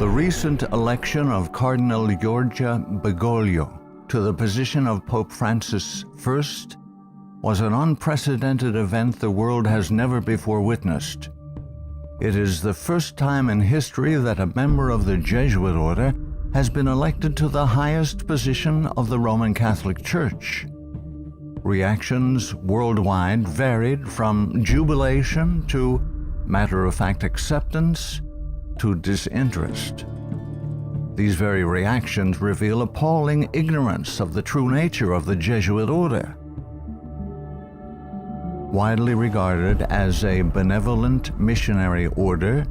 The recent election of Cardinal Giorgia Bergoglio to the position of Pope Francis I was an unprecedented event the world has never before witnessed. It is the first time in history that a member of the Jesuit order has been elected to the highest position of the Roman Catholic Church. Reactions worldwide varied from jubilation to matter-of-fact acceptance to disinterest. These very reactions reveal appalling ignorance of the true nature of the Jesuit order. Widely regarded as a benevolent missionary order,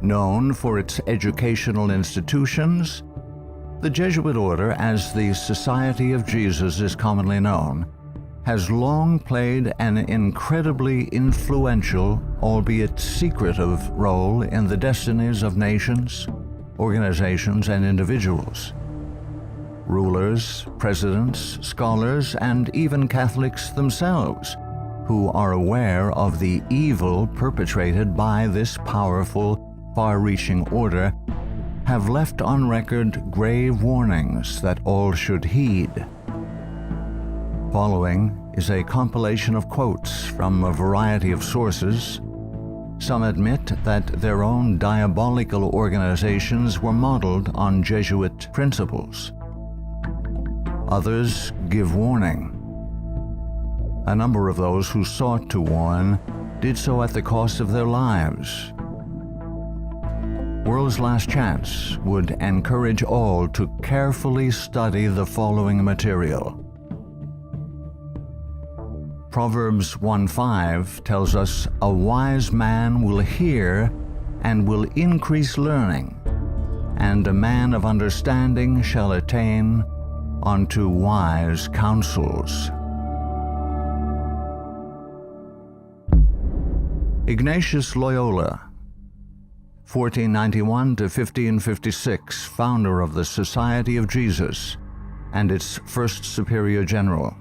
known for its educational institutions, the Jesuit order, as the Society of Jesus is commonly known, has long played an incredibly influential, albeit secretive, role in the destinies of nations, organizations, and individuals. Rulers, presidents, scholars, and even Catholics themselves, who are aware of the evil perpetrated by this powerful, far-reaching order, have left on record grave warnings that all should heed. Following is a compilation of quotes from a variety of sources. Some admit that their own diabolical organizations were modeled on Jesuit principles. Others give warning. A number of those who sought to warn did so at the cost of their lives. World's Last Chance would encourage all to carefully study the following material. Proverbs 1:5 tells us, "A wise man will hear and will increase learning, and a man of understanding shall attain unto wise counsels." Ignatius Loyola, 1491 to 1556, founder of the Society of Jesus and its first superior general.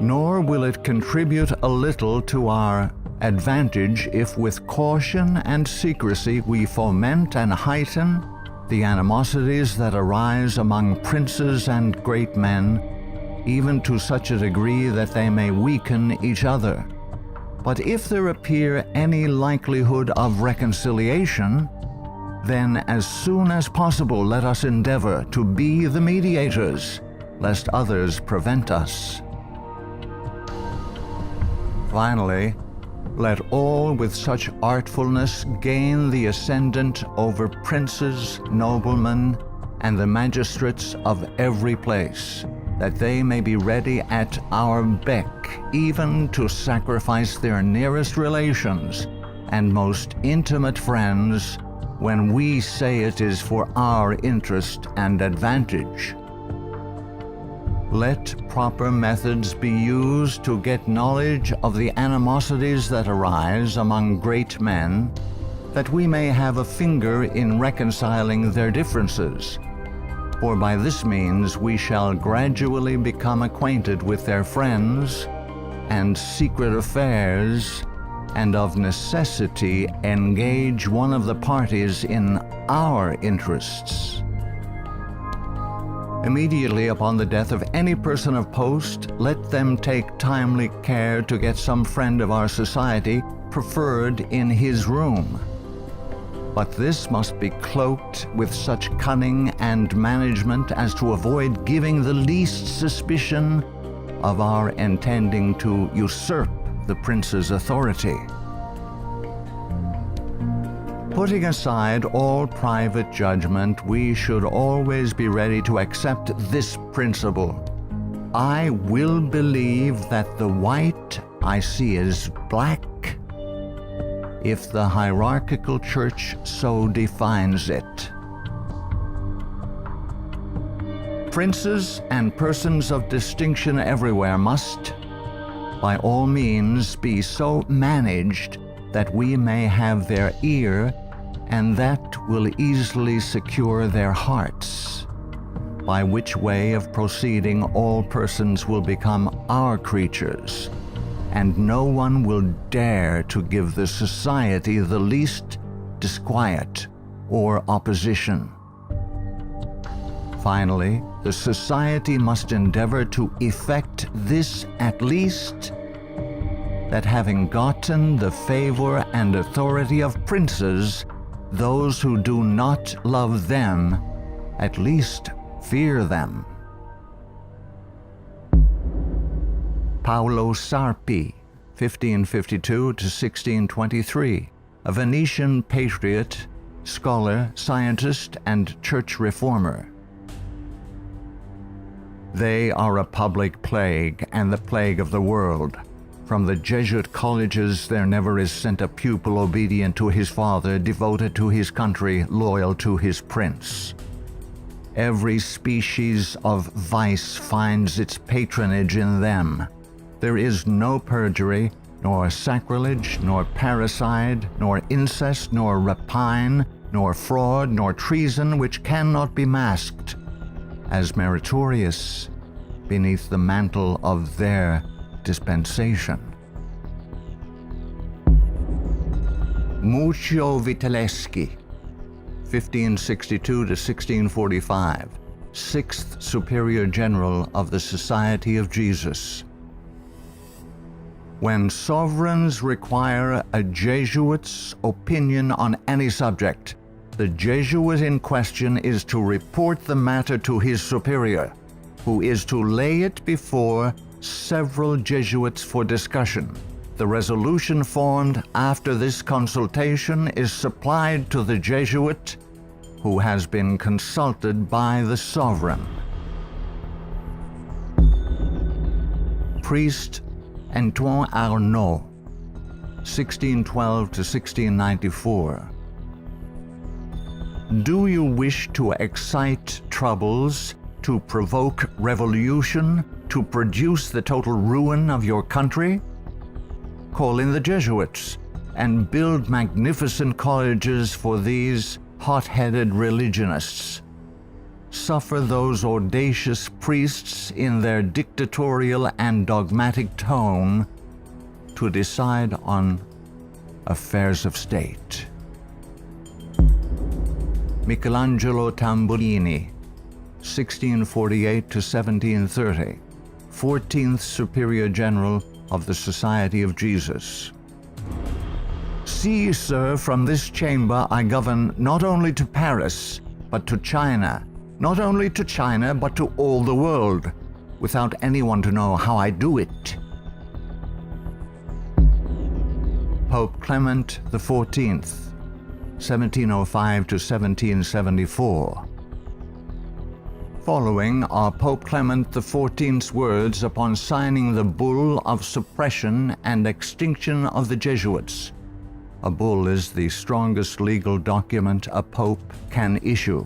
Nor will it contribute a little to our advantage if with caution and secrecy we foment and heighten the animosities that arise among princes and great men, even to such a degree that they may weaken each other. But if there appear any likelihood of reconciliation, then as soon as possible let us endeavor to be the mediators, lest others prevent us. Finally, let all with such artfulness gain the ascendant over princes, noblemen, and the magistrates of every place, that they may be ready at our beck even to sacrifice their nearest relations and most intimate friends when we say it is for our interest and advantage. Let proper methods be used to get knowledge of the animosities that arise among great men, that we may have a finger in reconciling their differences. For by this means we shall gradually become acquainted with their friends and secret affairs, and of necessity engage one of the parties in our interests. Immediately upon the death of any person of post, let them take timely care to get some friend of our society preferred in his room. But this must be cloaked with such cunning and management as to avoid giving the least suspicion of our intending to usurp the prince's authority. Putting aside all private judgment, we should always be ready to accept this principle. I will believe that the white I see is black, if the hierarchical church so defines it. Princes and persons of distinction everywhere must, by all means, be so managed that we may have their ear, and that will easily secure their hearts, by which way of proceeding all persons will become our creatures, and no one will dare to give the society the least disquiet or opposition. Finally, the society must endeavor to effect this at least, that having gotten the favor and authority of princes, those who do not love them at least fear them. Paolo Sarpi, 1552 to 1623, a Venetian patriot, scholar, scientist, and church reformer. They are a public plague and the plague of the world. From the Jesuit colleges there never is sent a pupil obedient to his father, devoted to his country, loyal to his prince. Every species of vice finds its patronage in them. There is no perjury, nor sacrilege, nor parricide, nor incest, nor rapine, nor fraud, nor treason which cannot be masked as meritorious beneath the mantle of their dispensation. Muccio Vitelleschi, 1562 to 1645, 6th Superior General of the Society of Jesus. When sovereigns require a Jesuit's opinion on any subject, the Jesuit in question is to report the matter to his superior, who is to lay it before several Jesuits for discussion. The resolution formed after this consultation is supplied to the Jesuit, who has been consulted by the sovereign. Priest Antoine Arnaud, 1612 to 1694. Do you wish to excite troubles, to provoke revolution, to produce the total ruin of your country? Call in the Jesuits and build magnificent colleges for these hot-headed religionists. Suffer those audacious priests in their dictatorial and dogmatic tone to decide on affairs of state. Michelangelo Tamburini, 1648 to 1730, 14th Superior General of the Society of Jesus. See, sir, from this chamber I govern not only to Paris, but to China, not only to China, but to all the world, without anyone to know how I do it. Pope Clement XIV, 1705 to 1774. Following are Pope Clement XIV's words upon signing the bull of suppression and extinction of the Jesuits. A bull is the strongest legal document a pope can issue.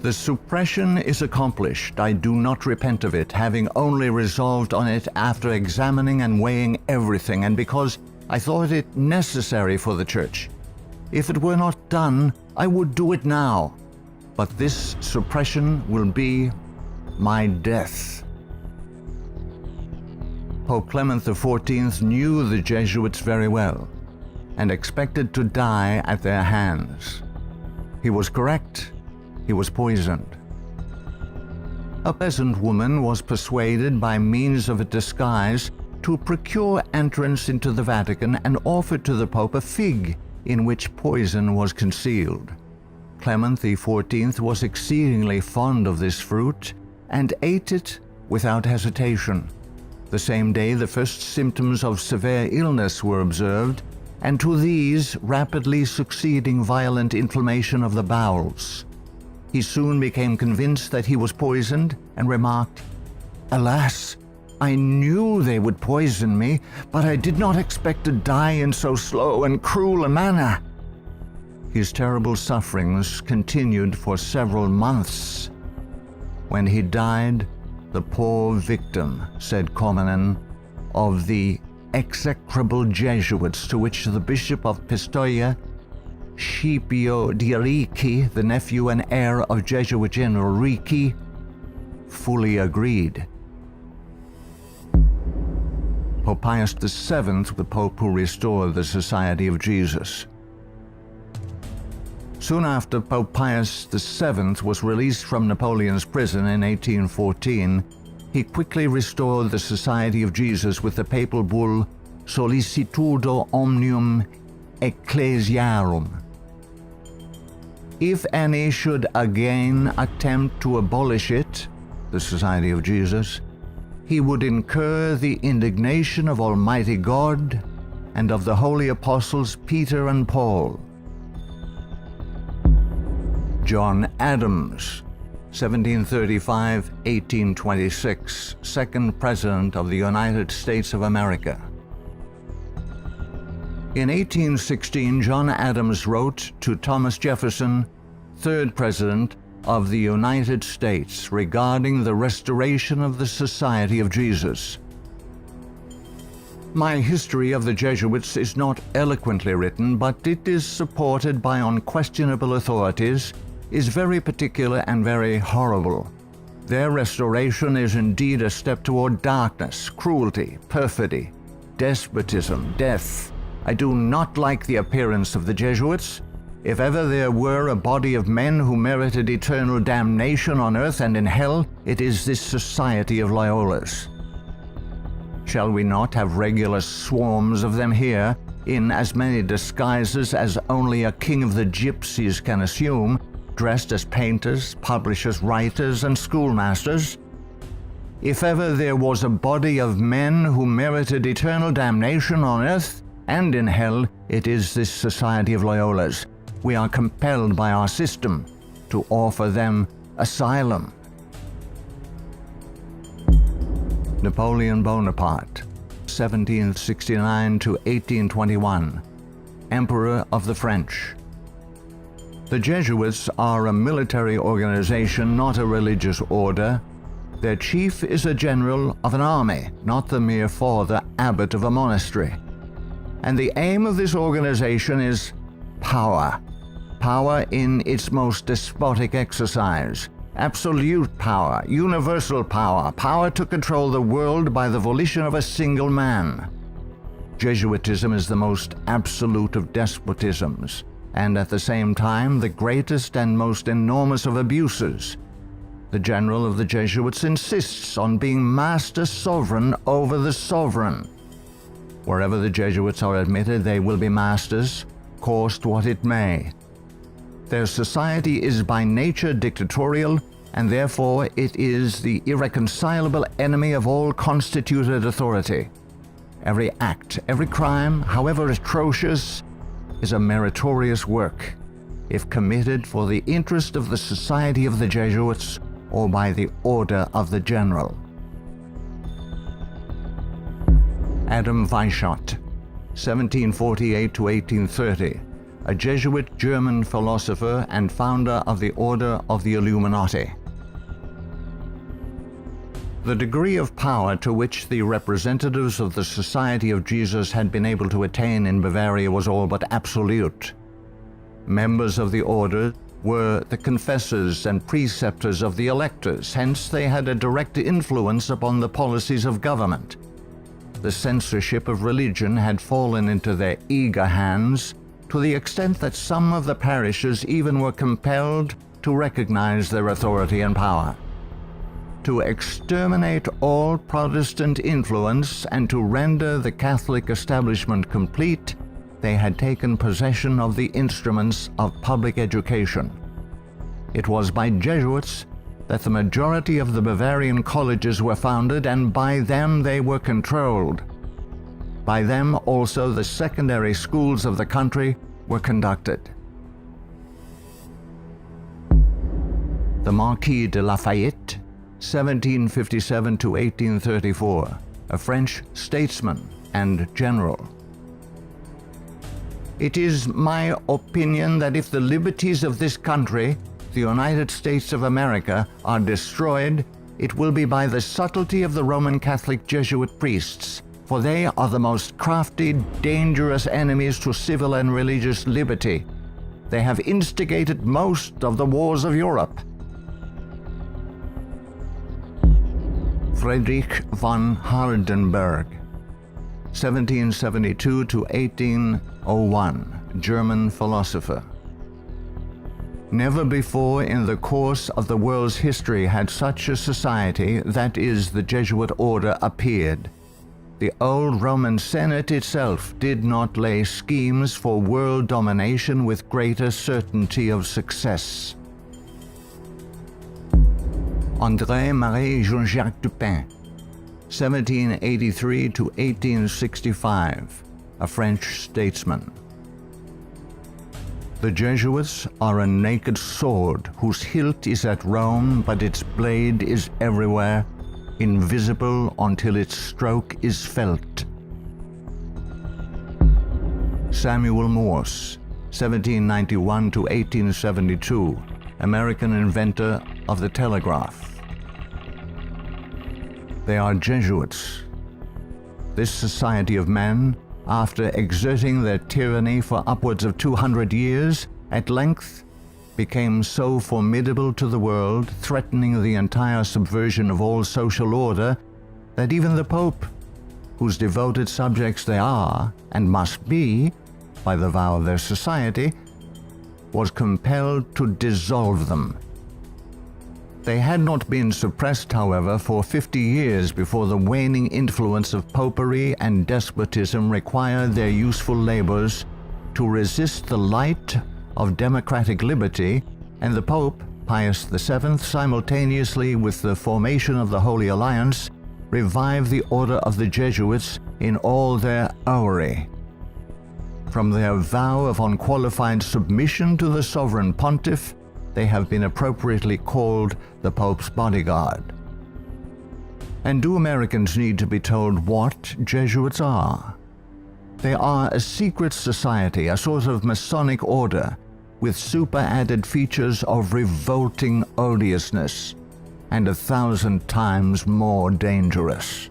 The suppression is accomplished. I do not repent of it, having only resolved on it after examining and weighing everything, and because I thought it necessary for the Church. If it were not done, I would do it now. But this suppression will be my death. Pope Clement XIV knew the Jesuits very well and expected to die at their hands. He was correct. He was poisoned. A peasant woman was persuaded by means of a disguise to procure entrance into the Vatican and offered to the Pope a fig in which poison was concealed. Clement XIV was exceedingly fond of this fruit and ate it without hesitation. The same day the first symptoms of severe illness were observed, and to these rapidly succeeding violent inflammation of the bowels. He soon became convinced that he was poisoned and remarked, "Alas, I knew they would poison me, but I did not expect to die in so slow and cruel a manner." His terrible sufferings continued for several months. When he died, the poor victim, said Comenon, of the execrable Jesuits to which the Bishop of Pistoia, Scipio di Ricci, the nephew and heir of Jesuit General Ricci, fully agreed. Pope Pius VII, the Pope who restored the Society of Jesus. Soon after Pope Pius VII was released from Napoleon's prison in 1814, he quickly restored the Society of Jesus with the papal bull Sollicitudo Omnium Ecclesiarum. If any should again attempt to abolish it, the Society of Jesus, he would incur the indignation of Almighty God and of the holy apostles Peter and Paul. John Adams, 1735–1826, second President of the United States of America. In 1816, John Adams wrote to Thomas Jefferson, third President of the United States, regarding the restoration of the Society of Jesus. My history of the Jesuits is not eloquently written, but it is supported by unquestionable authorities, is very particular and very horrible. Their restoration is indeed a step toward darkness, cruelty, perfidy, despotism, death. I do not like the appearance of the Jesuits. If ever there were a body of men who merited eternal damnation on earth and in hell, it is this Society of Loyolas. Shall we not have regular swarms of them here, in as many disguises as only a king of the gypsies can assume, dressed as painters, publishers, writers, and schoolmasters? If ever there was a body of men who merited eternal damnation on earth and in hell, it is this Society of Loyolas. We are compelled by our system to offer them asylum. Napoleon Bonaparte, 1769–1821, Emperor of the French. The Jesuits are a military organization, not a religious order. Their chief is a general of an army, not the mere father abbot of a monastery. And the aim of this organization is power. Power in its most despotic exercise. Absolute power, universal power, power to control the world by the volition of a single man. Jesuitism is the most absolute of despotisms, and at the same time the greatest and most enormous of abuses. The general of the Jesuits insists on being master sovereign over the sovereign. Wherever the Jesuits are admitted, they will be masters, cost what it may. Their society is by nature dictatorial, and therefore it is the irreconcilable enemy of all constituted authority. Every act, every crime, however atrocious, is a meritorious work, if committed for the interest of the Society of the Jesuits or by the order of the general. Adam Weishaupt, 1748–1830, a Jesuit German philosopher and founder of the Order of the Illuminati. The degree of power to which the representatives of the Society of Jesus had been able to attain in Bavaria was all but absolute. Members of the order were the confessors and preceptors of the electors, hence they had a direct influence upon the policies of government. The censorship of religion had fallen into their eager hands, to the extent that some of the parishes even were compelled to recognize their authority and power. To exterminate all Protestant influence and to render the Catholic establishment complete, they had taken possession of the instruments of public education. It was by Jesuits that the majority of the Bavarian colleges were founded, and by them they were controlled. By them also the secondary schools of the country were conducted. The Marquis de Lafayette, 1757–1834, a French statesman and general. It is my opinion that if the liberties of this country, the United States of America, are destroyed, it will be by the subtlety of the Roman Catholic Jesuit priests, for they are the most crafty, dangerous enemies to civil and religious liberty. They have instigated most of the wars of Europe. Friedrich von Hardenberg, 1772–1801, German philosopher. Never before in the course of the world's history had such a society, that is, the Jesuit order, appeared. The old Roman Senate itself did not lay schemes for world domination with greater certainty of success. André-Marie Jean-Jacques Dupin, 1783 to 1865, a French statesman. The Jesuits are a naked sword whose hilt is at Rome, but its blade is everywhere, invisible until its stroke is felt. Samuel Morse, 1791 to 1872, American inventor of the telegraph. They are Jesuits. This society of men, after exerting their tyranny for upwards of 200 years, at length became so formidable to the world, threatening the entire subversion of all social order, that even the Pope, whose devoted subjects they are, and must be, by the vow of their society, was compelled to dissolve them. They had not been suppressed, however, for 50 years before the waning influence of popery and despotism required their useful labors to resist the light of democratic liberty, and the Pope, Pius VII, simultaneously with the formation of the Holy Alliance, revived the order of the Jesuits in all their aureory. From their vow of unqualified submission to the sovereign pontiff, they have been appropriately called the Pope's bodyguard. And do Americans need to be told what Jesuits are? They are a secret society, a sort of Masonic order, with super-added features of revolting odiousness, and 1,000 times more dangerous.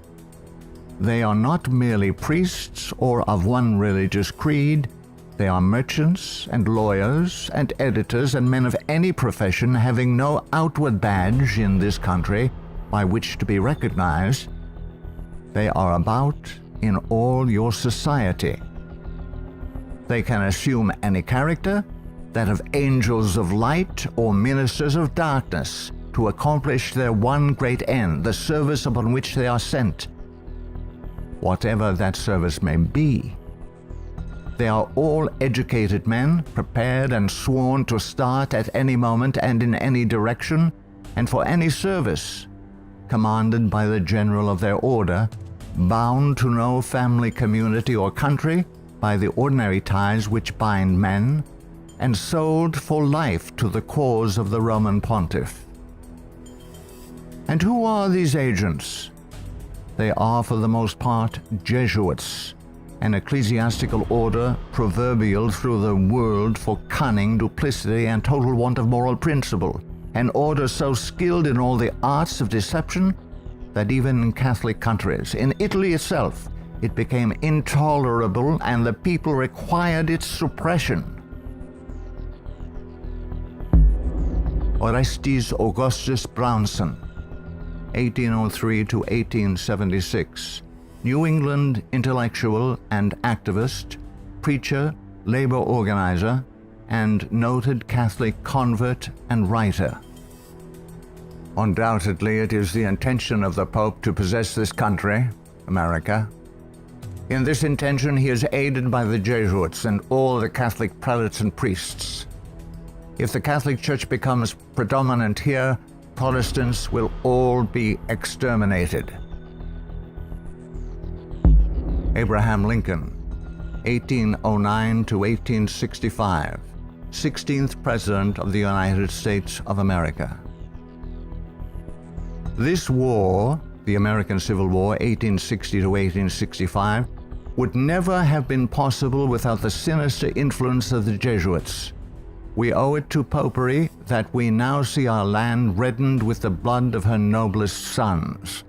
They are not merely priests or of one religious creed. They are merchants and lawyers and editors and men of any profession having no outward badge in this country by which to be recognized. They are about in all your society. They can assume any character, that of angels of light or ministers of darkness, to accomplish their one great end, the service upon which they are sent, whatever that service may be. They are all educated men, prepared and sworn to start at any moment and in any direction, and for any service, commanded by the general of their order, bound to no family, community, or country by the ordinary ties which bind men, and sold for life to the cause of the Roman pontiff. And who are these agents? They are for the most part Jesuits, an ecclesiastical order proverbial through the world for cunning, duplicity, and total want of moral principle, an order so skilled in all the arts of deception that even in Catholic countries, in Italy itself, it became intolerable and the people required its suppression. Orestes Augustus Brownson, 1803 to 1876, New England intellectual and activist, preacher, labor organizer, and noted Catholic convert and writer. Undoubtedly, it is the intention of the Pope to possess this country, America. In this intention, he is aided by the Jesuits and all the Catholic prelates and priests. If the Catholic Church becomes predominant here, Protestants will all be exterminated. Abraham Lincoln, 1809 to 1865, 16th President of the United States of America. This war, the American Civil War, 1860 to 1865, would never have been possible without the sinister influence of the Jesuits. We owe it to popery that we now see our land reddened with the blood of her noblest sons.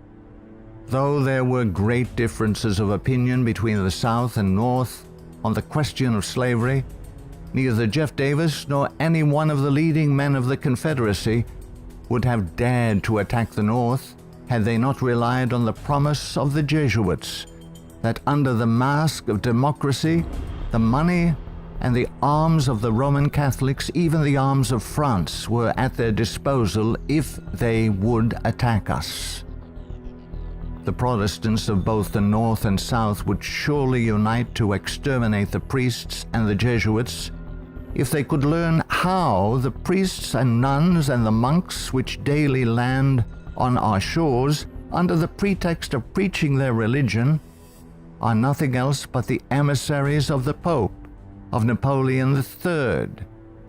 Though there were great differences of opinion between the South and North on the question of slavery, neither Jeff Davis nor any one of the leading men of the Confederacy would have dared to attack the North had they not relied on the promise of the Jesuits that under the mask of democracy, the money and the arms of the Roman Catholics, even the arms of France, were at their disposal if they would attack us. The Protestants of both the North and South would surely unite to exterminate the priests and the Jesuits if they could learn how the priests and nuns and the monks which daily land on our shores under the pretext of preaching their religion are nothing else but the emissaries of the Pope, of Napoleon III,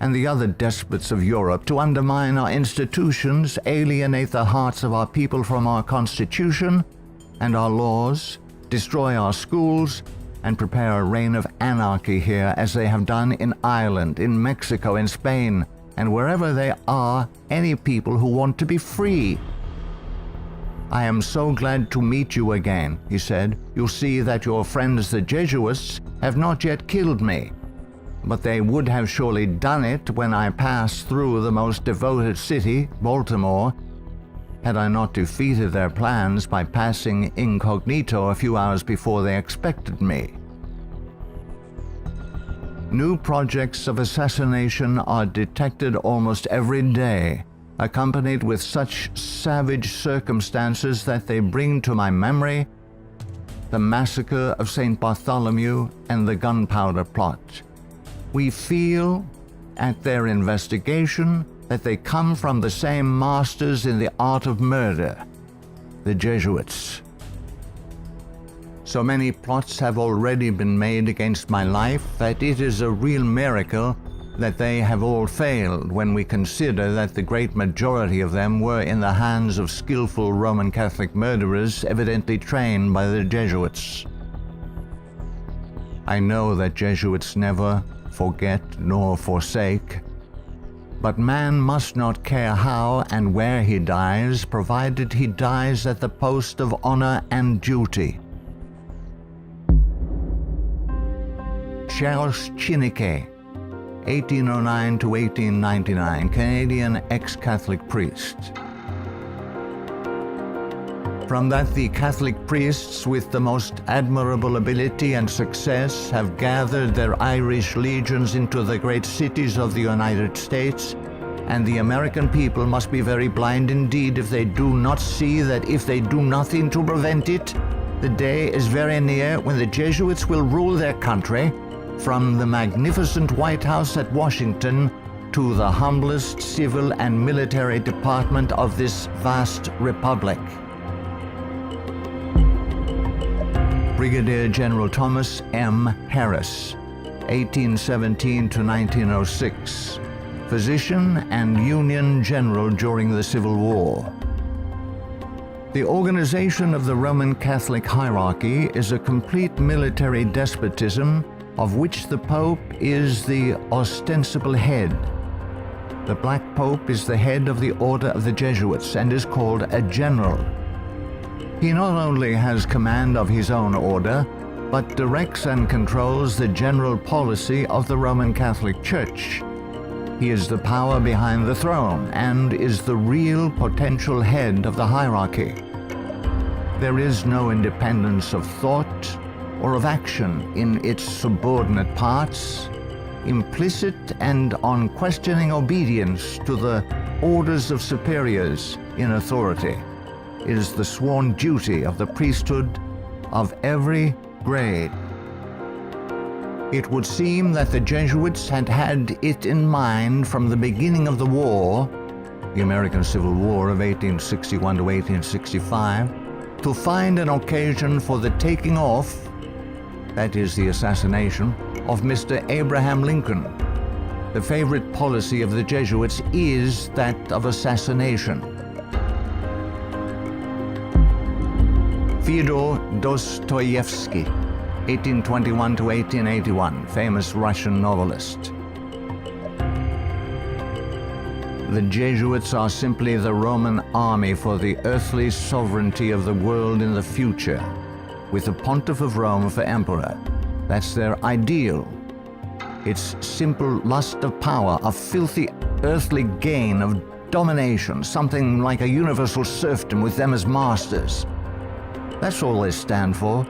and the other despots of Europe to undermine our institutions, alienate the hearts of our people from our Constitution and our laws, destroy our schools, and prepare a reign of anarchy here as they have done in Ireland, in Mexico, in Spain, and wherever there are any people who want to be free. "I am so glad to meet you again," he said. "You see that your friends the Jesuits have not yet killed me, but they would have surely done it when I passed through the most devoted city, Baltimore, had I not defeated their plans by passing incognito a few hours before they expected me." New projects of assassination are detected almost every day, accompanied with such savage circumstances that they bring to my memory the massacre of St. Bartholomew and the gunpowder plot. We feel, at their investigation, that they come from the same masters in the art of murder, the Jesuits. So many plots have already been made against my life that it is a real miracle that they have all failed when we consider that the great majority of them were in the hands of skillful Roman Catholic murderers evidently trained by the Jesuits. I know that Jesuits never forget nor forsake, but man must not care how and where he dies, provided he dies at the post of honor and duty. Charles Chineke, 1809 to 1899, Canadian ex-Catholic priest. From that the Catholic priests with the most admirable ability and success have gathered their Irish legions into the great cities of the United States, and the American people must be very blind indeed if they do not see that if they do nothing to prevent it, the day is very near when the Jesuits will rule their country, from the magnificent White House at Washington to the humblest civil and military department of this vast republic. Brigadier General Thomas M. Harris, 1817 to 1906, physician and Union General during the Civil War. The organization of the Roman Catholic hierarchy is a complete military despotism of which the Pope is the ostensible head. The Black Pope is the head of the Order of the Jesuits and is called a general. He not only has command of his own order, but directs and controls the general policy of the Roman Catholic Church. He is the power behind the throne and is the real potential head of the hierarchy. There is no independence of thought or of action in its subordinate parts, implicit and unquestioning obedience to the orders of superiors in authority is the sworn duty of the priesthood of every grade. It would seem that the Jesuits had had it in mind from the beginning of the war, the American Civil War of 1861 to 1865, to find an occasion for the taking off, that is the assassination, of Mr. Abraham Lincoln. The favorite policy of the Jesuits is that of assassination. Fyodor Dostoevsky, 1821 to 1881, famous Russian novelist. The Jesuits are simply the Roman army for the earthly sovereignty of the world in the future, with the Pontiff of Rome for emperor. That's their ideal. It's simple lust of power, of filthy earthly gain, of domination, something like a universal serfdom with them as masters. That's all they stand for.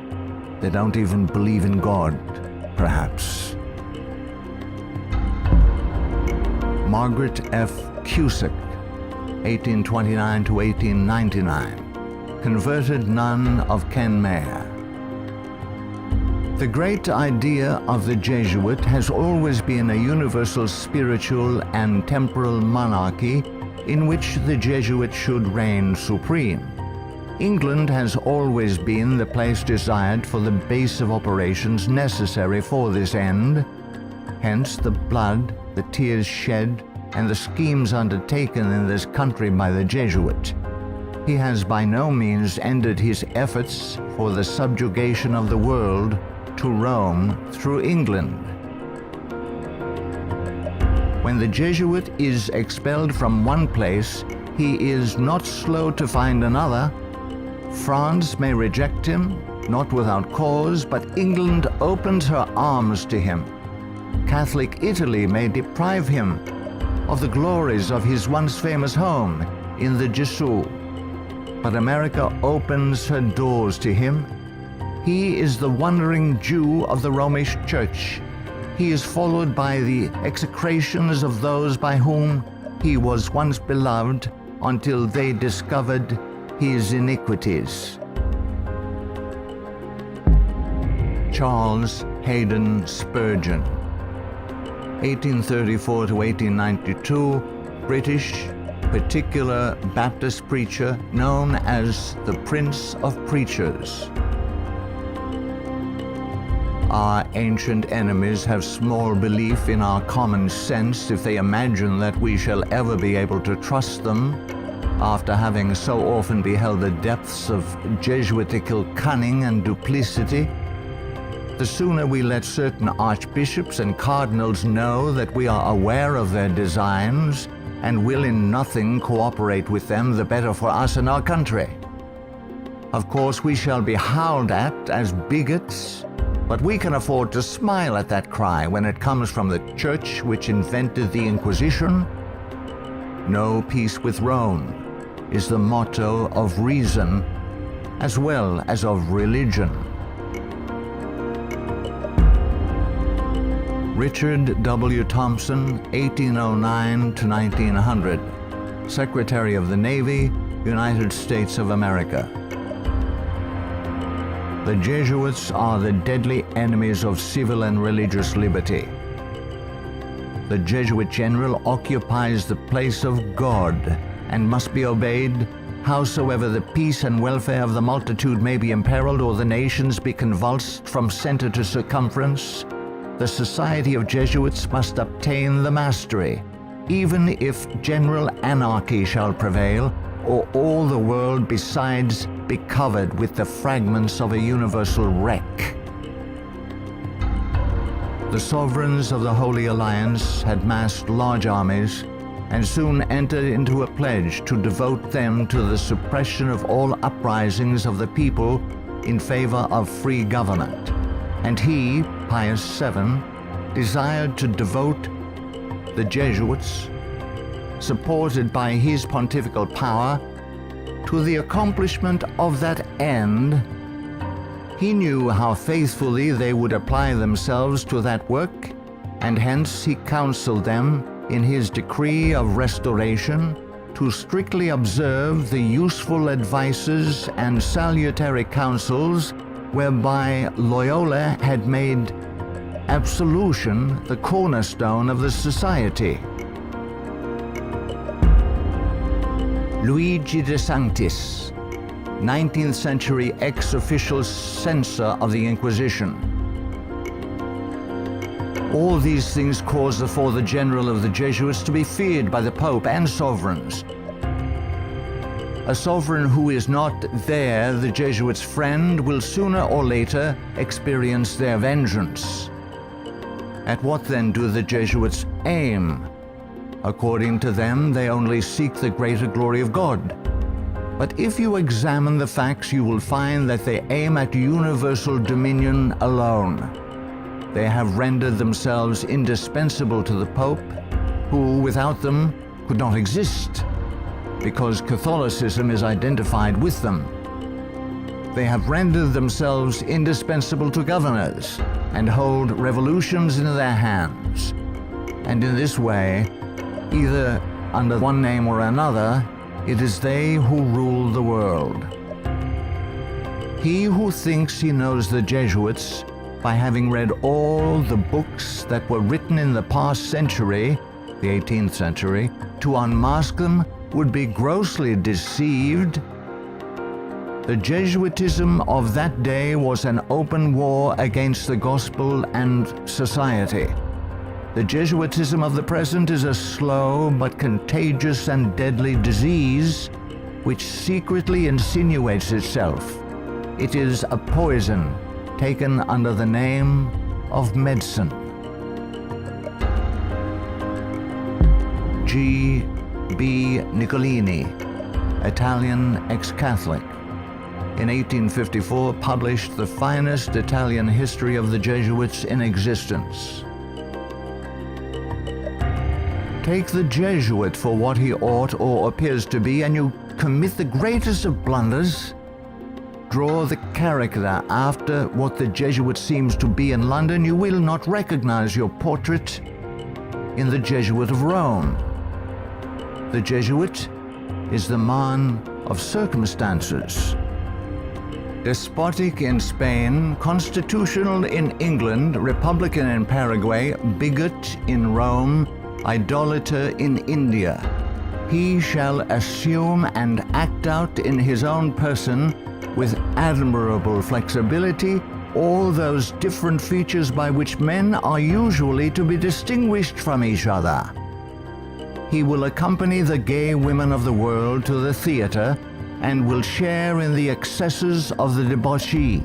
They don't even believe in God, perhaps. Margaret F. Cusick, 1829 to 1899, converted nun of Kenmare. The great idea of the Jesuit has always been a universal spiritual and temporal monarchy in which the Jesuit should reign supreme. England has always been the place desired for the base of operations necessary for this end. Hence the blood, the tears shed, and the schemes undertaken in this country by the Jesuit. He has by no means ended his efforts for the subjugation of the world to Rome through England. When the Jesuit is expelled from one place, he is not slow to find another. France may reject him, not without cause, but England opens her arms to him. Catholic Italy may deprive him of the glories of his once famous home in the Jesuit, but America opens her doors to him. He is the wandering Jew of the Romish Church. He is followed by the execrations of those by whom he was once beloved until they discovered his iniquities. Charles Haydn Spurgeon, 1834 to 1892, British particular Baptist preacher known as the Prince of Preachers. Our ancient enemies have small belief in our common sense if they imagine that we shall ever be able to trust them after having so often beheld the depths of Jesuitical cunning and duplicity. The sooner we let certain archbishops and cardinals know that we are aware of their designs and will in nothing cooperate with them, the better for us and our country. Of course, we shall be howled at as bigots, but we can afford to smile at that cry when it comes from the church which invented the Inquisition. No peace with Rome is the motto of reason as well as of religion. Richard W. Thompson, 1809 to 1900, Secretary of the Navy, United States of America. The Jesuits are the deadly enemies of civil and religious liberty. The Jesuit general occupies the place of God and must be obeyed, howsoever the peace and welfare of the multitude may be imperiled or the nations be convulsed from center to circumference. The Society of Jesuits must obtain the mastery, even if general anarchy shall prevail, or all the world besides be covered with the fragments of a universal wreck. The sovereigns of the Holy Alliance had massed large armies and soon entered into a pledge to devote them to the suppression of all uprisings of the people in favor of free government. And he, Pius VII, desired to devote the Jesuits, supported by his pontifical power, to the accomplishment of that end. He knew how faithfully they would apply themselves to that work, and hence he counseled them in his decree of restoration to strictly observe the useful advices and salutary counsels whereby Loyola had made absolution the cornerstone of the society. Luigi de Sanctis, 19th century ex-official censor of the Inquisition. All these things caused the Father General of the Jesuits to be feared by the Pope and sovereigns. A sovereign who is not there, the Jesuits' friend, will sooner or later experience their vengeance. At what then do the Jesuits aim? According to them, they only seek the greater glory of God. But if you examine the facts, you will find that they aim at universal dominion alone. They have rendered themselves indispensable to the Pope, who without them could not exist, because Catholicism is identified with them. They have rendered themselves indispensable to governors and hold revolutions in their hands. And in this way, Either under one name or another, it is they who rule the world. He who thinks he knows the Jesuits by having read all the books that were written in the past century, the 18th century, to unmask them would be grossly deceived. The Jesuitism of that day was an open war against the gospel and society. The Jesuitism of the present is a slow but contagious and deadly disease which secretly insinuates itself. It is a poison taken under the name of medicine. G. B. Nicolini, Italian ex-Catholic, in 1854 published the finest Italian history of the Jesuits in existence. Take the Jesuit for what he ought or appears to be, and you commit the greatest of blunders. Draw the character after what the Jesuit seems to be in London, you will not recognize your portrait in the Jesuit of Rome. The Jesuit is the man of circumstances. Despotic in Spain, constitutional in England, republican in Paraguay, bigot in Rome, idolater in India. He shall assume and act out in his own person, with admirable flexibility, all those different features by which men are usually to be distinguished from each other. He will accompany the gay women of the world to the theater and will share in the excesses of the debauchee.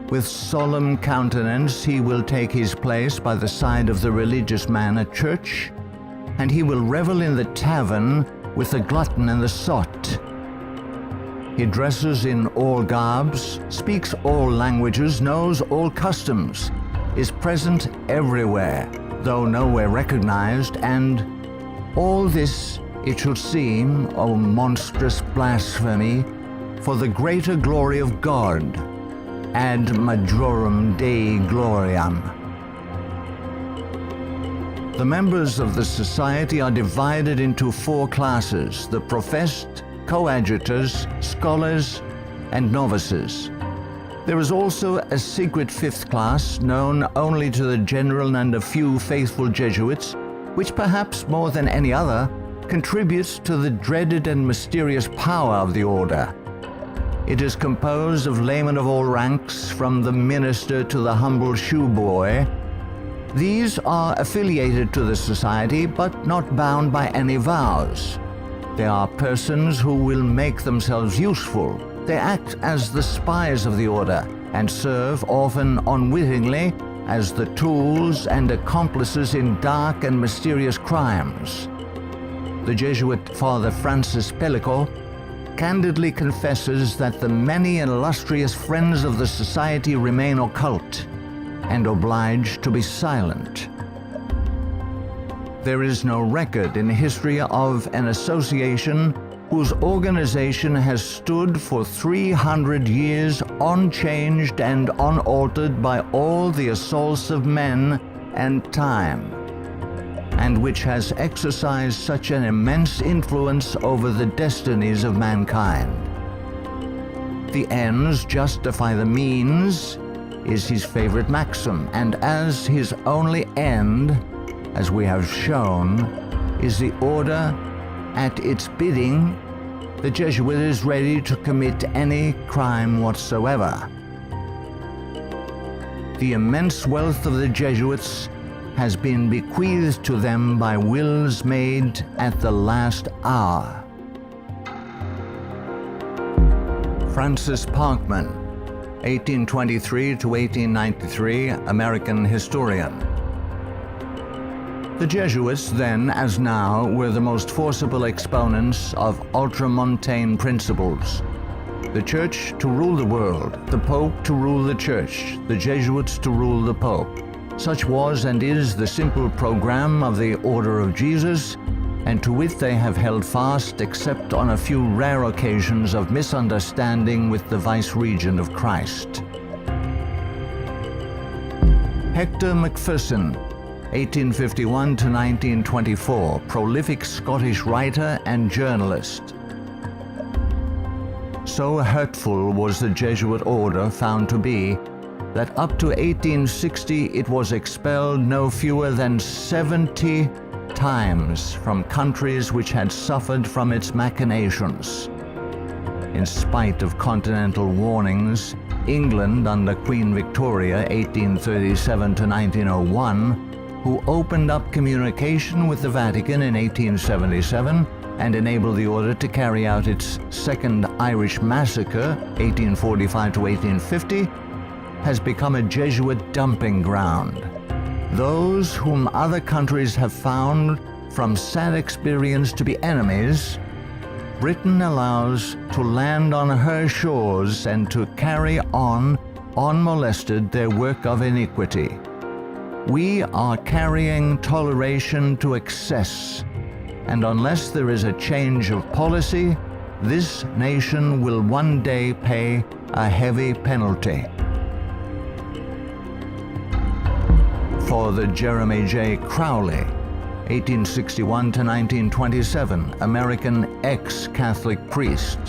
With solemn countenance he will take his place by the side of the religious man at church, and he will revel in the tavern with the glutton and the sot. He dresses in all garbs, speaks all languages, knows all customs, is present everywhere, though nowhere recognized, and all this, it should seem, O monstrous blasphemy, for the greater glory of God, ad majorem Dei gloriam. The members of the society are divided into 4 classes: the professed, coadjutors, scholars, and novices. There is also a secret 5th class known only to the general and a few faithful Jesuits, which perhaps more than any other contributes to the dreaded and mysterious power of the order. It is composed of laymen of all ranks, from the minister to the humble shoeboy. These are affiliated to the society but not bound by any vows. They are persons who will make themselves useful. They act as the spies of the order and serve, often unwittingly, as the tools and accomplices in dark and mysterious crimes. The Jesuit Father Francis Pellico candidly confesses that the many illustrious friends of the society remain occult and obliged to be silent. There is no record in history of an association whose organization has stood for 300 years unchanged and unaltered by all the assaults of men and time, and which has exercised such an immense influence over the destinies of mankind. The ends justify the means is his favorite maxim, and as his only end, as we have shown, is the order, at its bidding, the Jesuit is ready to commit any crime whatsoever. The immense wealth of the Jesuits has been bequeathed to them by wills made at the last hour. Francis Parkman, 1823 to 1893, American historian. The Jesuits, then as now, were the most forcible exponents of ultramontane principles. The Church to rule the world, the Pope to rule the Church, the Jesuits to rule the Pope. Such was and is the simple program of the Order of Jesus, and to it they have held fast except on a few rare occasions of misunderstanding with the Vice-Regent of Christ. Hector Macpherson, 1851 to 1924, prolific Scottish writer and journalist. So hurtful was the Jesuit order found to be that up to 1860 it was expelled no fewer than 70 times from countries which had suffered from its machinations. In spite of continental warnings, England under Queen Victoria 1837 to 1901, who opened up communication with the Vatican in 1877 and enabled the order to carry out its Second Irish Massacre 1845 to 1850, has become a Jesuit dumping ground. Those whom other countries have found from sad experience to be enemies, Britain allows to land on her shores and to carry on, unmolested, their work of iniquity. We are carrying toleration to excess, and unless there is a change of policy, this nation will one day pay a heavy penalty. Father Jeremy J. Crowley, 1861 to 1927, American ex-Catholic priest.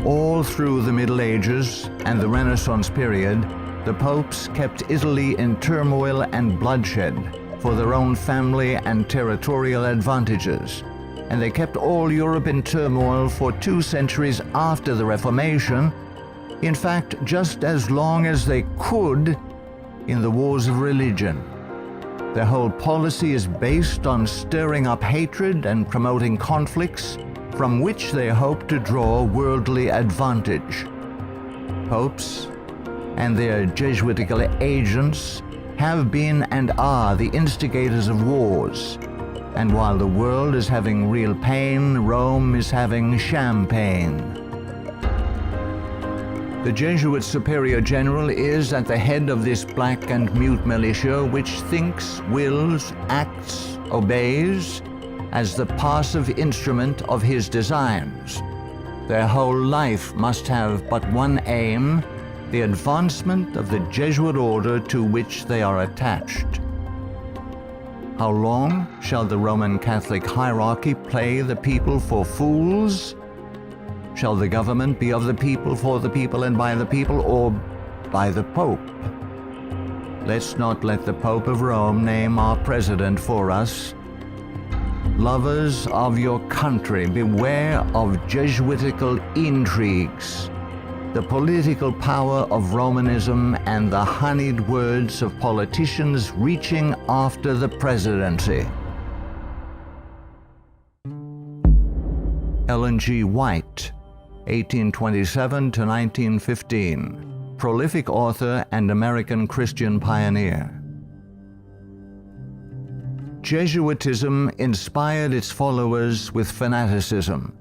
All through the Middle Ages and the Renaissance period, the popes kept Italy in turmoil and bloodshed for their own family and territorial advantages, and they kept all Europe in turmoil for 2 centuries after the Reformation, in fact, just as long as they could in the wars of religion. Their whole policy is based on stirring up hatred and promoting conflicts from which they hope to draw worldly advantage. Popes and their Jesuitical agents have been and are the instigators of wars, and while the world is having real pain, Rome is having champagne. The Jesuit Superior General is at the head of this black and mute militia which thinks, wills, acts, obeys as the passive instrument of his designs. Their whole life must have but one aim, the advancement of the Jesuit order to which they are attached. How long shall the Roman Catholic hierarchy play the people for fools? Shall the government be of the people, for the people, and by the people, or by the Pope? Let's not let the Pope of Rome name our president for us. Lovers of your country, beware of Jesuitical intrigues, the political power of Romanism, and the honeyed words of politicians reaching after the presidency. Ellen G. White, 1827 to 1915, prolific author and American Christian pioneer. Jesuitism inspired its followers with fanaticism.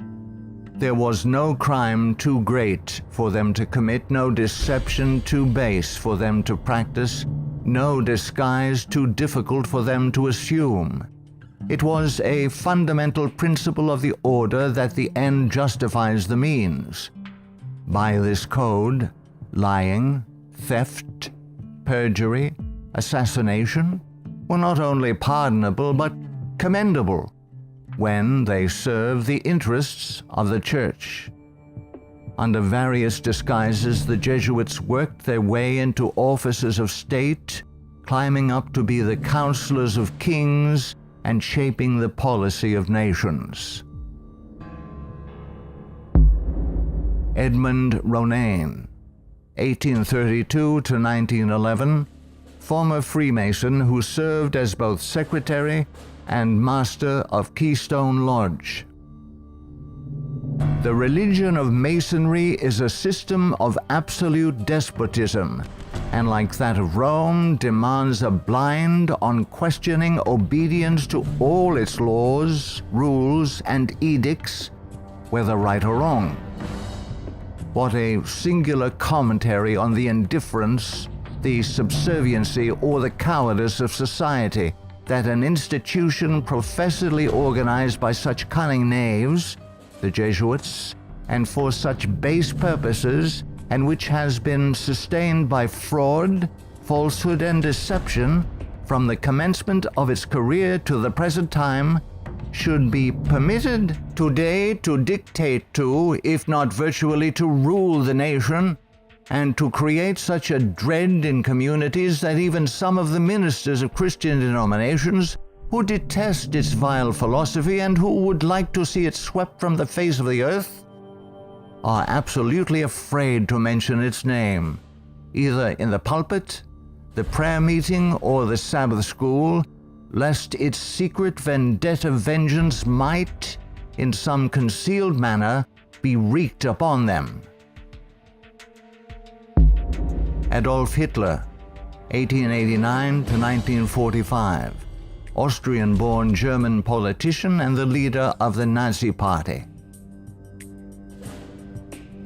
There was no crime too great for them to commit, no deception too base for them to practice, no disguise too difficult for them to assume. It was a fundamental principle of the order that the end justifies the means. By this code, lying, theft, perjury, assassination were not only pardonable but commendable when they serve the interests of the Church. Under various disguises, the Jesuits worked their way into offices of state, climbing up to be the counselors of kings and shaping the policy of nations. Edmund Ronaine, 1832 to 1911, former Freemason who served as both secretary and master of Keystone Lodge. The religion of Masonry is a system of absolute despotism, and like that of Rome, demands a blind, unquestioning obedience to all its laws, rules, and edicts, whether right or wrong. What a singular commentary on the indifference, the subserviency, or the cowardice of society, that an institution professedly organized by such cunning knaves, the Jesuits, and for such base purposes, and which has been sustained by fraud, falsehood and deception from the commencement of its career to the present time should be permitted today to dictate to, if not virtually to rule the nation, and to create such a dread in communities that even some of the ministers of Christian denominations who detest its vile philosophy and who would like to see it swept from the face of the earth are absolutely afraid to mention its name, either in the pulpit, the prayer meeting, or the Sabbath school, lest its secret vendetta vengeance might, in some concealed manner, be wreaked upon them. Adolf Hitler, 1889 to 1945, Austrian-born German politician and the leader of the Nazi Party.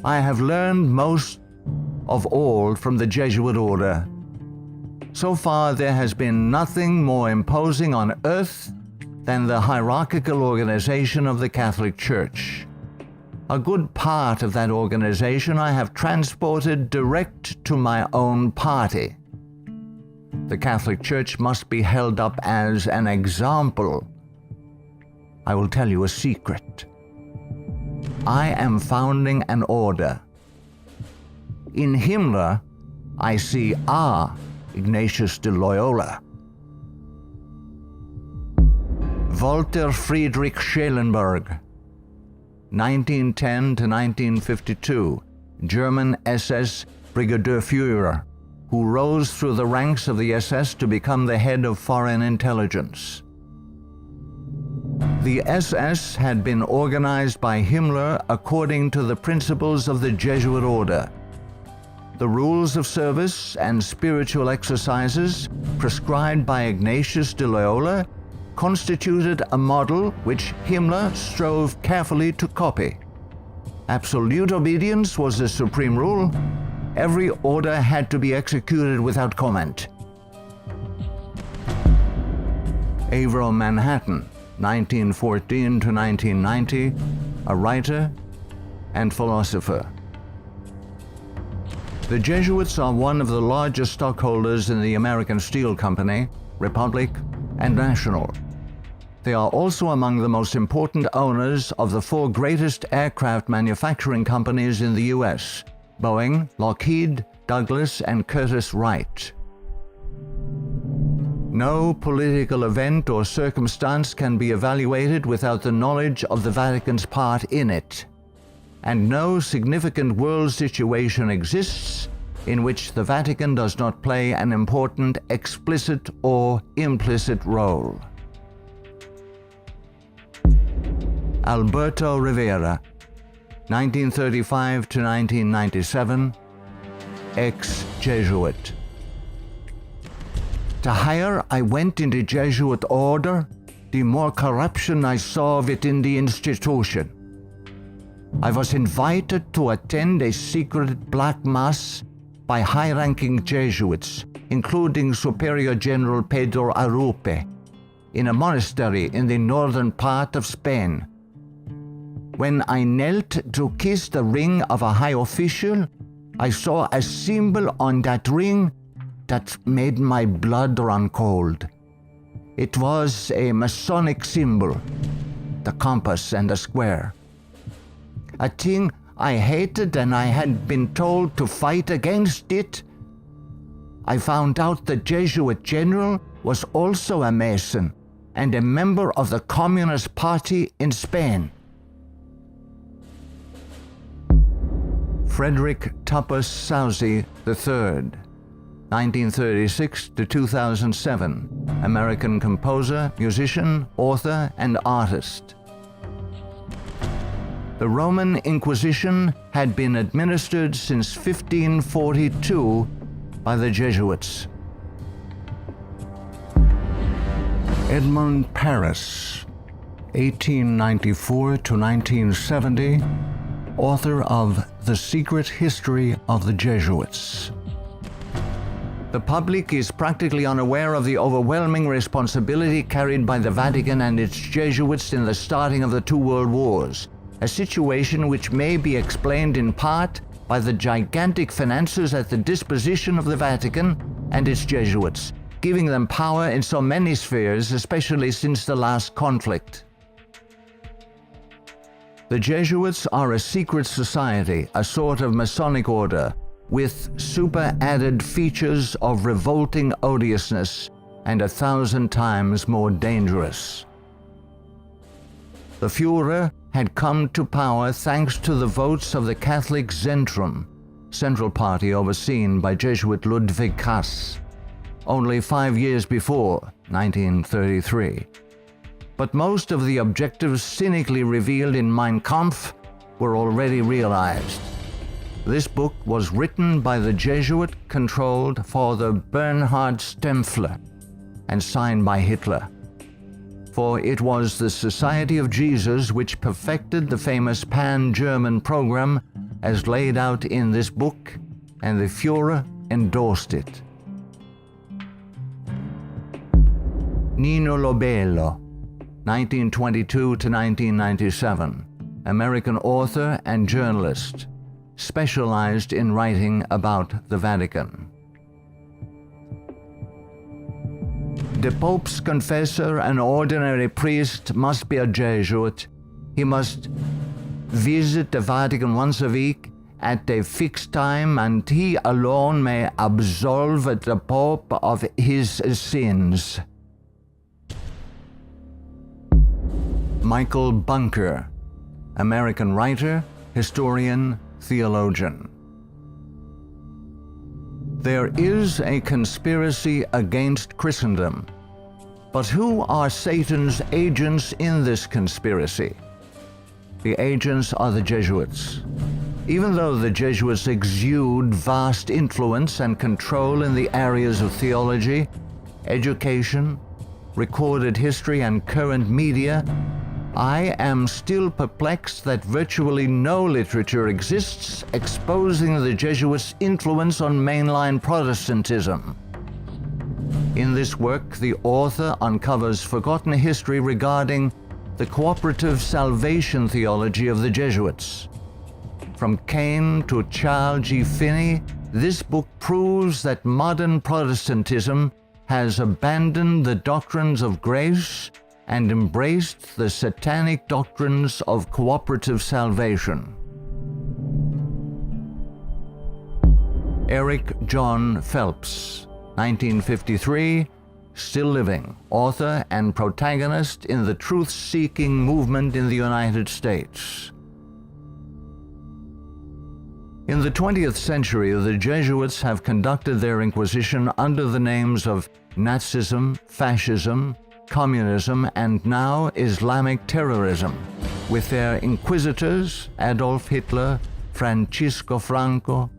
I have learned most of all from the Jesuit order. So far, there has been nothing more imposing on earth than the hierarchical organization of the Catholic Church. A good part of that organization I have transported direct to my own party. The Catholic Church must be held up as an example. I will tell you a secret. I am founding an order. In Himmler, I see our Ignatius de Loyola. Walter Friedrich Schellenberg, 1910 to 1952, German SS Brigadier Führer, who rose through the ranks of the SS to become the head of foreign intelligence. The SS had been organized by Himmler according to the principles of the Jesuit order. The rules of service and spiritual exercises prescribed by Ignatius de Loyola constituted a model which Himmler strove carefully to copy. Absolute obedience was the supreme rule. Every order had to be executed without comment. Avro Manhattan, 1914 to 1990, a writer and philosopher. The Jesuits are one of the largest stockholders in the American Steel Company, Republic, and National. They are also among the most important owners of the four greatest aircraft manufacturing companies in the U.S., Boeing, Lockheed, Douglas, and Curtiss-Wright. No political event or circumstance can be evaluated without the knowledge of the Vatican's part in it, and no significant world situation exists in which the Vatican does not play an important explicit or implicit role. Alberto Rivera, 1935 to 1997, ex-Jesuit. The higher I went in the Jesuit order, the more corruption I saw within the institution. I was invited to attend a secret black mass by high-ranking Jesuits, including Superior General Pedro Arupe, in a monastery in the northern part of Spain. When I knelt to kiss the ring of a high official, I saw a symbol on that ring that made my blood run cold. It was a Masonic symbol, the compass and the square. A thing I hated, and I had been told to fight against it. I found out the Jesuit general was also a Mason and a member of the Communist Party in Spain. Frederick Tupper Southey III, 1936 to 2007, American composer, musician, author, and artist. The Roman Inquisition had been administered since 1542 by the Jesuits. Edmund Paris, 1894 to 1970, author of The Secret History of the Jesuits. The public is practically unaware of the overwhelming responsibility carried by the Vatican and its Jesuits in the starting of the two world wars, a situation which may be explained in part by the gigantic finances at the disposition of the Vatican and its Jesuits, giving them power in so many spheres, especially since the last conflict. The Jesuits are a secret society, a sort of Masonic order, with super-added features of revolting odiousness and 1,000 times more dangerous. The Führer had come to power thanks to the votes of the Catholic Zentrum, Central Party overseen by Jesuit Ludwig Kass, only 5 years before, 1933. But most of the objectives cynically revealed in Mein Kampf were already realized. This book was written by the Jesuit-controlled Father Bernhard Stempfler and signed by Hitler. For it was the Society of Jesus which perfected the famous Pan-German program as laid out in this book, and the Führer endorsed it. Nino Lobello, 1922 to 1997, American author and journalist, specialized in writing about the Vatican. The Pope's confessor, an ordinary priest, must be a Jesuit. He must visit the Vatican once a week at a fixed time, and he alone may absolve the Pope of his sins. Michael Bunker, American writer, historian, theologian. There is a conspiracy against Christendom, but who are Satan's agents in this conspiracy? The agents are the Jesuits. Even though the Jesuits exude vast influence and control in the areas of theology, education, recorded history, and current media, I am still perplexed that virtually no literature exists exposing the Jesuits' influence on mainline Protestantism. In this work, the author uncovers forgotten history regarding the cooperative salvation theology of the Jesuits. From Cain to Charles G. Finney, this book proves that modern Protestantism has abandoned the doctrines of grace and embraced the satanic doctrines of cooperative salvation. Eric John Phelps, 1953, still living, author and protagonist in the truth-seeking movement in the United States. In the 20th century, the Jesuits have conducted their inquisition under the names of Nazism, fascism, communism, and now Islamic terrorism, with their inquisitors Adolf Hitler, Francisco Franco,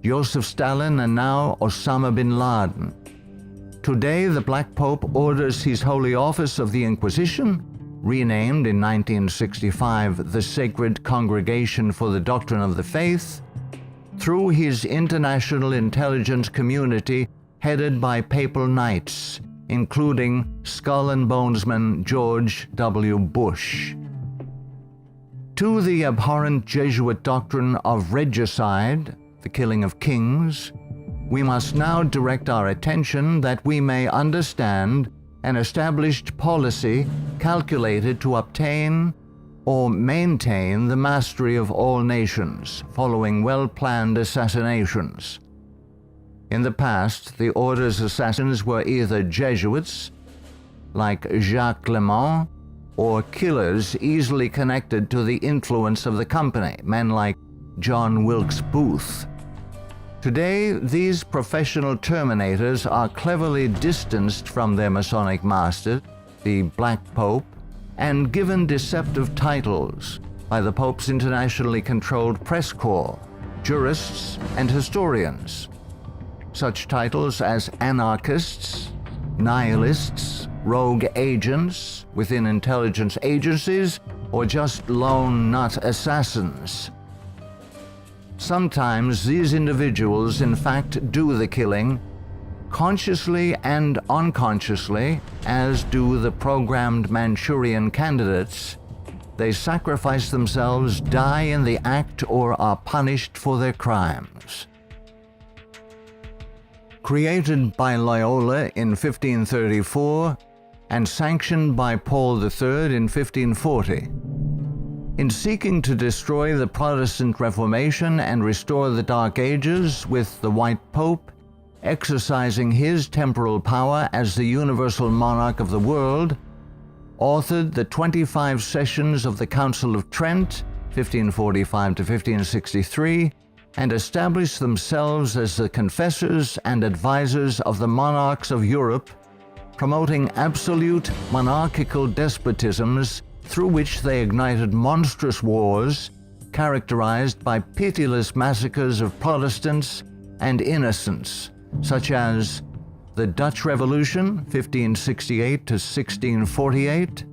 Joseph Stalin, and now Osama bin Laden. Today, the Black Pope orders his Holy Office of the Inquisition, renamed in 1965 the Sacred Congregation for the Doctrine of the Faith, through his international intelligence community headed by papal knights, including Skull and Bonesman George W. Bush. To the abhorrent Jesuit doctrine of regicide, the killing of kings, we must now direct our attention that we may understand an established policy calculated to obtain or maintain the mastery of all nations following well-planned assassinations. In the past, the order's assassins were either Jesuits, like Jacques Clement, or killers easily connected to the influence of the company, men like John Wilkes Booth. Today, these professional terminators are cleverly distanced from their Masonic master, the Black Pope, and given deceptive titles by the Pope's internationally controlled press corps, jurists, and historians. Such titles as anarchists, nihilists, rogue agents within intelligence agencies, or just lone nut assassins. Sometimes these individuals in fact do the killing, consciously and unconsciously, as do the programmed Manchurian candidates. They sacrifice themselves, die in the act, or are punished for their crimes. created by Loyola in 1534 and sanctioned by Paul III in 1540. In seeking to destroy the Protestant Reformation and restore the Dark Ages with the White Pope, exercising his temporal power as the universal monarch of the world, authored the 25 sessions of the Council of Trent, 1545 to 1563, and established themselves as the confessors and advisors of the monarchs of Europe, promoting absolute monarchical despotisms through which they ignited monstrous wars characterized by pitiless massacres of Protestants and innocents, such as the Dutch Revolution, 1568 to 1648,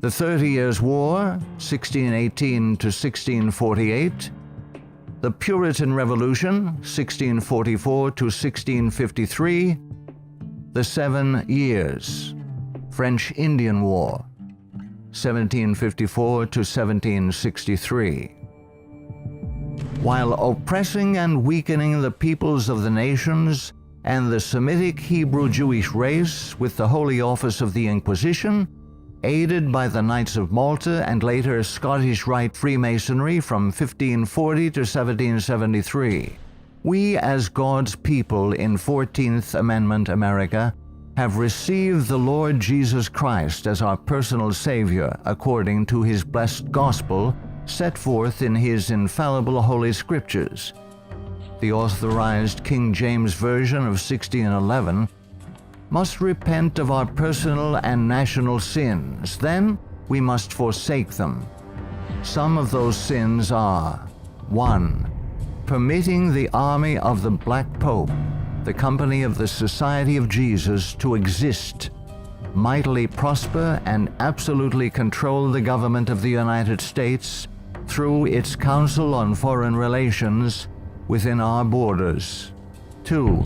the 30 Years' War, 1618 to 1648, the Puritan Revolution, 1644 to 1653, the 7 Years, French Indian War, 1754 to 1763. While oppressing and weakening the peoples of the nations and the Semitic Hebrew Jewish race with the Holy Office of the Inquisition, aided by the Knights of Malta and later Scottish Rite Freemasonry from 1540 to 1773, we as God's people in 14th Amendment America have received the Lord Jesus Christ as our personal Savior according to His blessed gospel set forth in His infallible Holy Scriptures. The authorized King James Version of 1611 must repent of our personal and national sins. Then we must forsake them. Some of those sins are: 1. Permitting the army of the Black Pope, the company of the Society of Jesus, to exist, mightily prosper, and absolutely control the government of the United States through its Council on Foreign Relations within our borders. 2.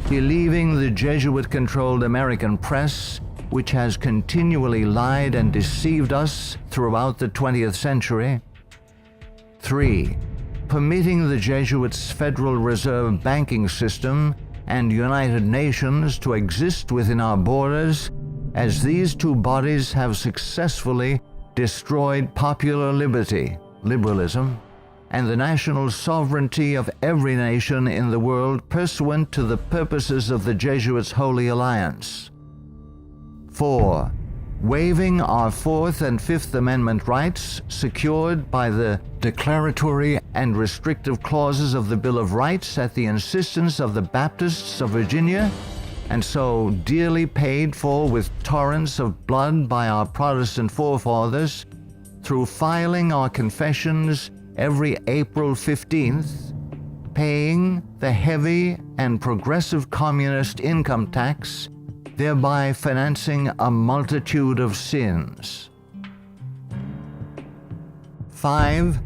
Believing the Jesuit-controlled American press, which has continually lied and deceived us throughout the 20th century. 3. Permitting the Jesuits' Federal Reserve banking system and United Nations to exist within our borders, as these two bodies have successfully destroyed popular liberty, liberalism, and the national sovereignty of every nation in the world pursuant to the purposes of the Jesuits' Holy Alliance. 4. Waiving our Fourth and Fifth Amendment rights secured by the declaratory and restrictive clauses of the Bill of Rights at the insistence of the Baptists of Virginia, and so dearly paid for with torrents of blood by our Protestant forefathers, through filing our confessions every April 15th, paying the heavy and progressive communist income tax, thereby financing a multitude of sins. 5.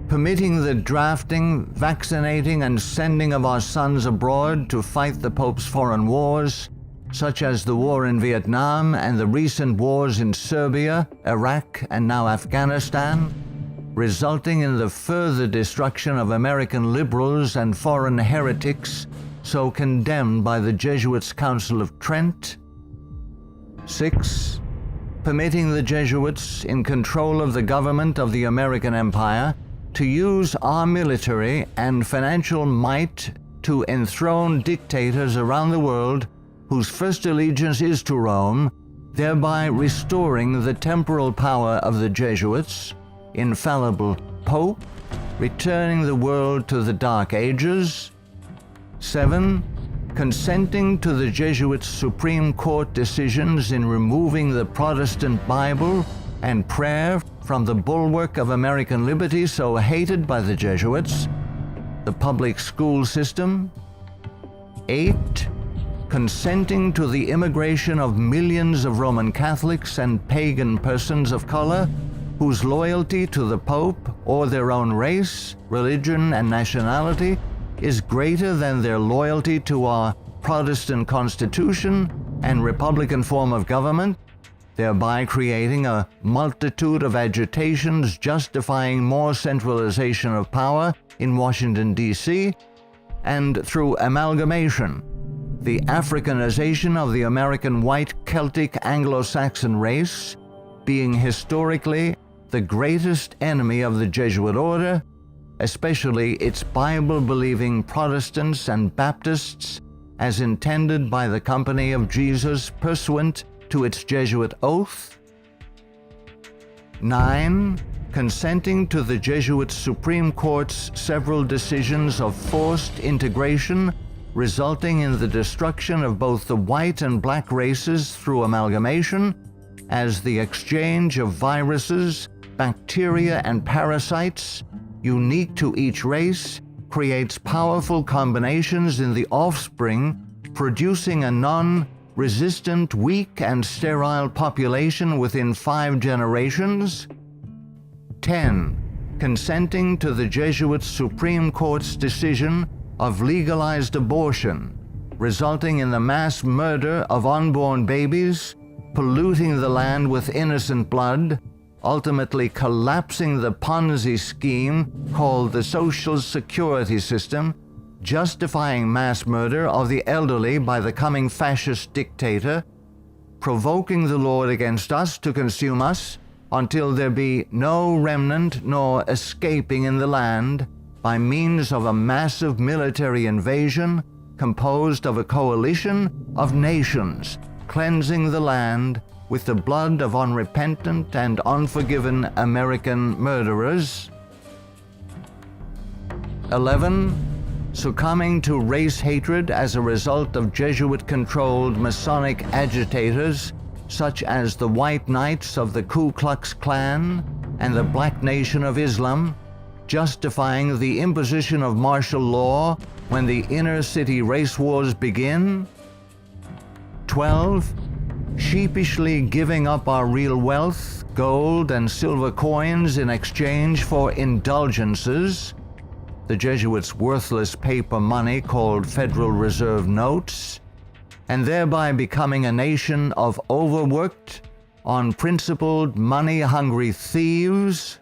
Permitting the drafting, vaccinating, and sending of our sons abroad to fight the Pope's foreign wars, such as the war in Vietnam and the recent wars in Serbia, Iraq, and now Afghanistan, resulting in the further destruction of American liberals and foreign heretics so condemned by the Jesuits' Council of Trent. 6. Permitting the Jesuits in control of the government of the American Empire to use our military and financial might to enthrone dictators around the world whose first allegiance is to Rome, thereby restoring the temporal power of the Jesuits, infallible Pope, returning the world to the Dark Ages. 7. Consenting to the Jesuits' Supreme Court decisions in removing the Protestant Bible and prayer from the bulwark of American liberty so hated by the Jesuits, the public school system. 8. Consenting to the immigration of millions of Roman Catholics and pagan persons of color whose loyalty to the Pope or their own race, religion, and nationality is greater than their loyalty to our Protestant Constitution and Republican form of government, thereby creating a multitude of agitations justifying more centralization of power in Washington, D.C., and through amalgamation, the Africanization of the American white Celtic Anglo-Saxon race being historically the greatest enemy of the Jesuit order, especially its Bible-believing Protestants and Baptists, as intended by the Company of Jesus pursuant to its Jesuit oath. 9. Consenting to the Jesuit Supreme Court's several decisions of forced integration, resulting in the destruction of both the white and black races through amalgamation, as the exchange of viruses, bacteria, and parasites, unique to each race, creates powerful combinations in the offspring, producing a non-resistant, weak, and sterile population within 5 generations. 10. Consenting to the Jesuit Supreme Court's decision of legalized abortion, resulting in the mass murder of unborn babies, polluting the land with innocent blood, ultimately collapsing the Ponzi scheme called the Social Security system, justifying mass murder of the elderly by the coming fascist dictator, provoking the Lord against us to consume us until there be no remnant nor escaping in the land by means of a massive military invasion composed of a coalition of nations, cleansing the land with the blood of unrepentant and unforgiven American murderers. 11. Succumbing to race hatred as a result of Jesuit-controlled Masonic agitators such as the White Knights of the Ku Klux Klan and the Black Nation of Islam, justifying the imposition of martial law when the inner-city race wars begin. 12. Sheepishly giving up our real wealth, gold and silver coins in exchange for indulgences, the Jesuits' worthless paper money called Federal Reserve notes, and thereby becoming a nation of overworked, unprincipled, money-hungry thieves.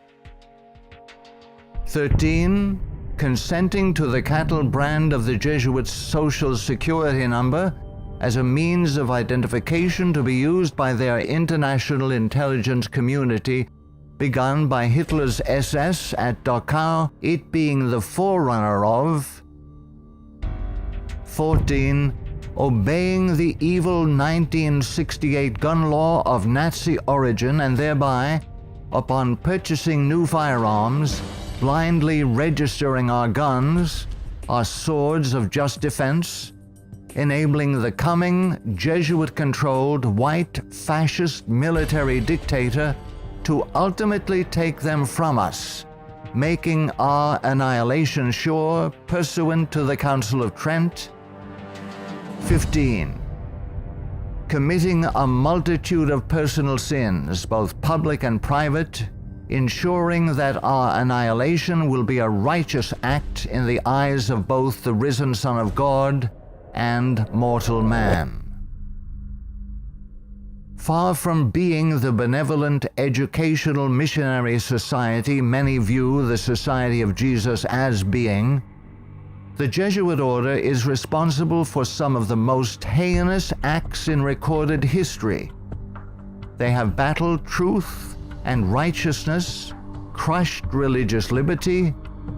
13. Consenting to the cattle brand of the Jesuits' Social Security number as a means of identification to be used by their international intelligence community, begun by Hitler's SS at Dachau, it being the forerunner of. 14. Obeying the evil 1968 gun law of Nazi origin and thereby, upon purchasing new firearms, blindly registering our guns, our swords of just defense, enabling the coming Jesuit-controlled white fascist military dictator to ultimately take them from us, making our annihilation sure pursuant to the Council of Trent. 15. Committing a multitude of personal sins, both public and private, ensuring that our annihilation will be a righteous act in the eyes of both the risen Son of God and mortal man. Far from being the benevolent educational missionary society many view the Society of Jesus as being, the Jesuit order is responsible for some of the most heinous acts in recorded history. They have battled truth and righteousness, crushed religious liberty,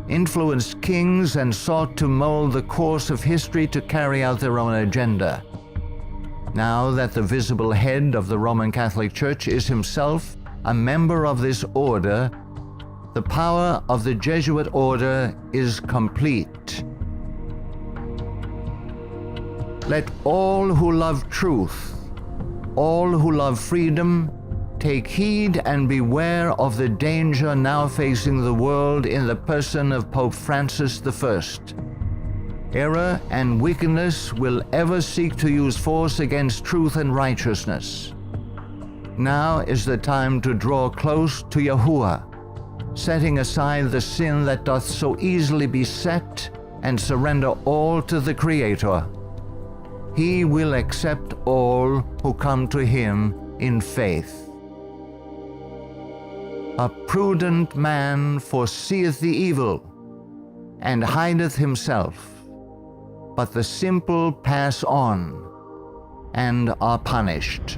influenced kings, and sought to mold the course of history to carry out their own agenda. Now that the visible head of the Roman Catholic Church is himself a member of this order, the power of the Jesuit order is complete. Let all who love truth, all who love freedom, take heed and beware of the danger now facing the world in the person of Pope Francis I. Error and wickedness will ever seek to use force against truth and righteousness. Now is the time to draw close to Yahuwah, setting aside the sin that doth so easily beset, and surrender all to the Creator. He will accept all who come to him in faith. A prudent man foreseeth the evil, and hideth himself, but the simple pass on and are punished.